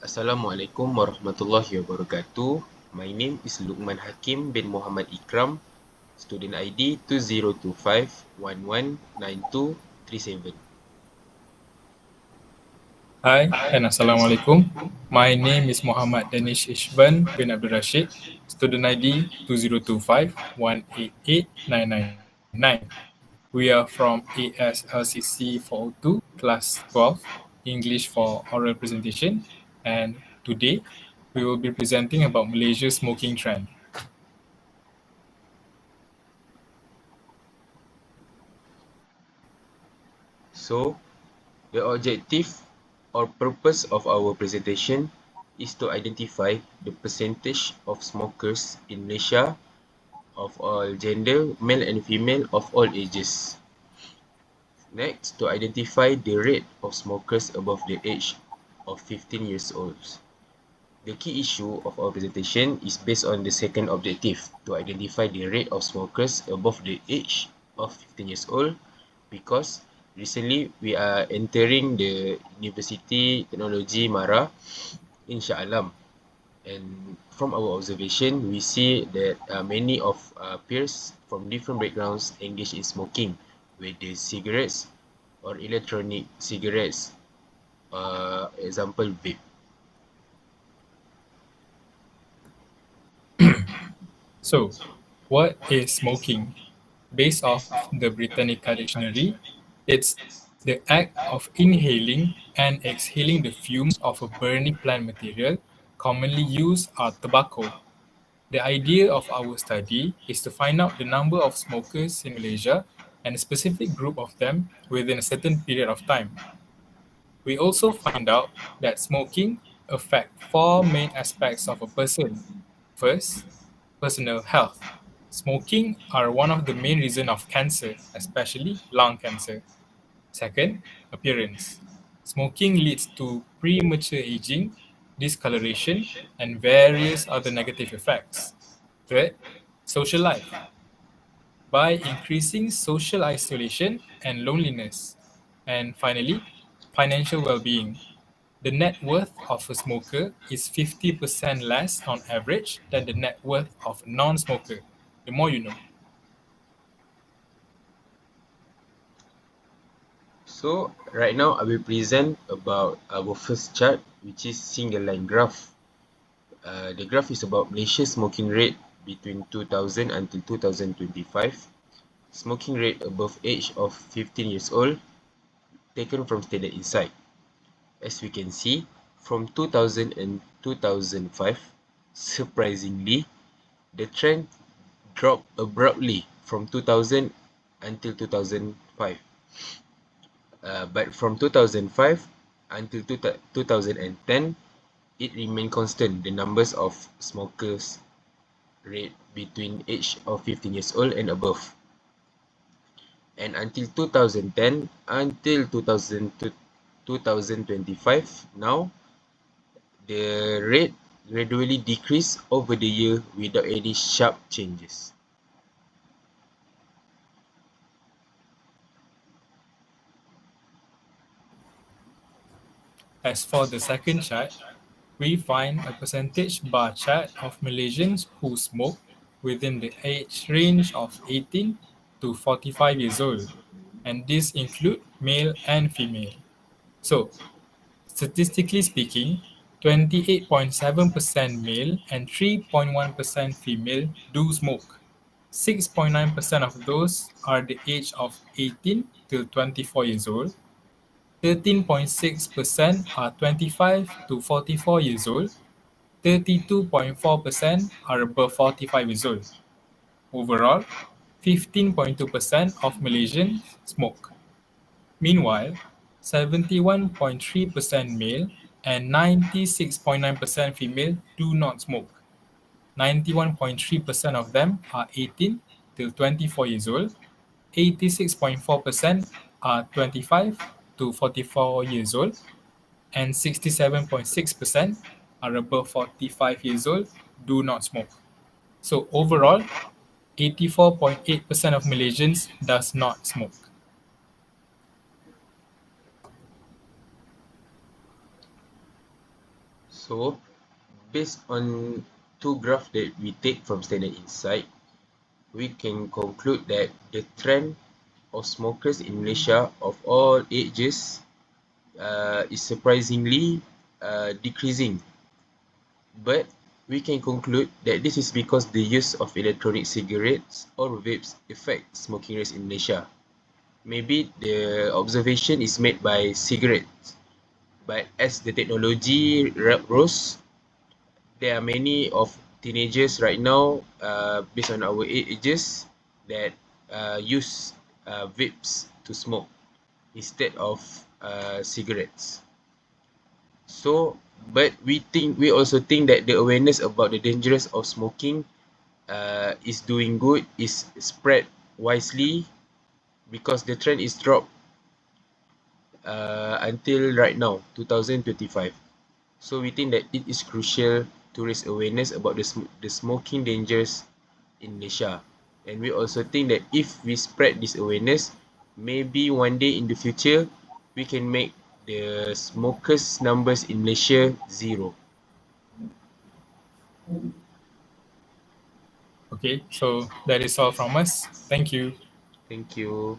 Assalamualaikum warahmatullahi wabarakatuh. My name is Luqman Hakim bin Muhammad Ikram, student ID 2025119237. Hi and Assalamualaikum. My name is Muhammad Danish Ishvan bin Abdul Rashid, student ID 2025188999. We are from ASLCC402 class 12, English for oral presentation, and today we will be presenting about Malaysia's smoking trend. So, the objective or purpose of our presentation is to identify the percentage of smokers in Malaysia of all gender, male and female of all ages. Next, to identify the rate of smokers above the age of 15 years old. The key issue of our presentation is based on the second objective, to identify the rate of smokers above the age of 15 years old, because recently we are entering the University Technology Mara in Shah Alam, and from our observation we see that many of peers from different backgrounds engage in smoking, whether cigarettes or electronic cigarettes, example vape. So, what is smoking? Based off the Britannica Dictionary, it's the act of inhaling and exhaling the fumes of a burning plant material, commonly used are tobacco. The idea of our study is to find out the number of smokers in Malaysia and a specific group of them within a certain period of time. We also find out that smoking affects four main aspects of a person. First, personal health. Smoking are one of the main reasons of cancer, especially lung cancer. Second, appearance. Smoking leads to premature aging, discoloration, and various other negative effects. Third, social life. By increasing social isolation and loneliness. And finally, financial well being. The net worth of a smoker is 50% less on average than the net worth of a non smoker. The more you know. So right now I will present about our first chart, which is single line graph. The graph is about Malaysia's smoking rate between 2000 until 2025. Smoking rate above age of 15 years old, taken from Standard Insight. As we can see, from 2000 and 2005, surprisingly, the trend dropped abruptly from 2000 until 2005. But from 2005 until 2010, it remained constant, the numbers of smokers rate between age of 15 years old and above. And until 2010, until 2025, now, the rate gradually decreased over the year without any sharp changes. As for the second chart, we find a percentage bar chart of Malaysians who smoke within the age range of 18 to 45 years old, and this include male and female. So, statistically speaking, 28.7% male and 3.1% female do smoke. 6.9% of those are the age of 18 till 24 years old. 13.6% are 25 to 44 years old. 32.4% are above 45 years old. Overall, 15.2% of Malaysians smoke. Meanwhile, 71.3% male and 96.9% female do not smoke. 91.3% of them are 18 till 24 years old. 86.4% are 25 to 44 years old, and 67.6% are above 45 years old, do not smoke. So overall, 84.8% of Malaysians does not smoke. So, based on two graphs that we take from Standard Insight, we can conclude that the trend of smokers in Malaysia of all ages is surprisingly decreasing. But we can conclude that this is because the use of electronic cigarettes or vapes affect smoking rates in Malaysia. Maybe the observation is made by cigarettes, but as the technology rose, there are many of teenagers right now, based on our ages, that use vapes to smoke instead of cigarettes. So, but we also think that the awareness about the dangers of smoking is doing good, is spread wisely because the trend is dropped until right now, 2025. So we think that it is crucial to raise awareness about the smoking dangers in Malaysia. And we also think that if we spread this awareness, maybe one day in the future, we can make the smokers numbers in Malaysia zero. Okay, so that is all from us. Thank you. Thank you.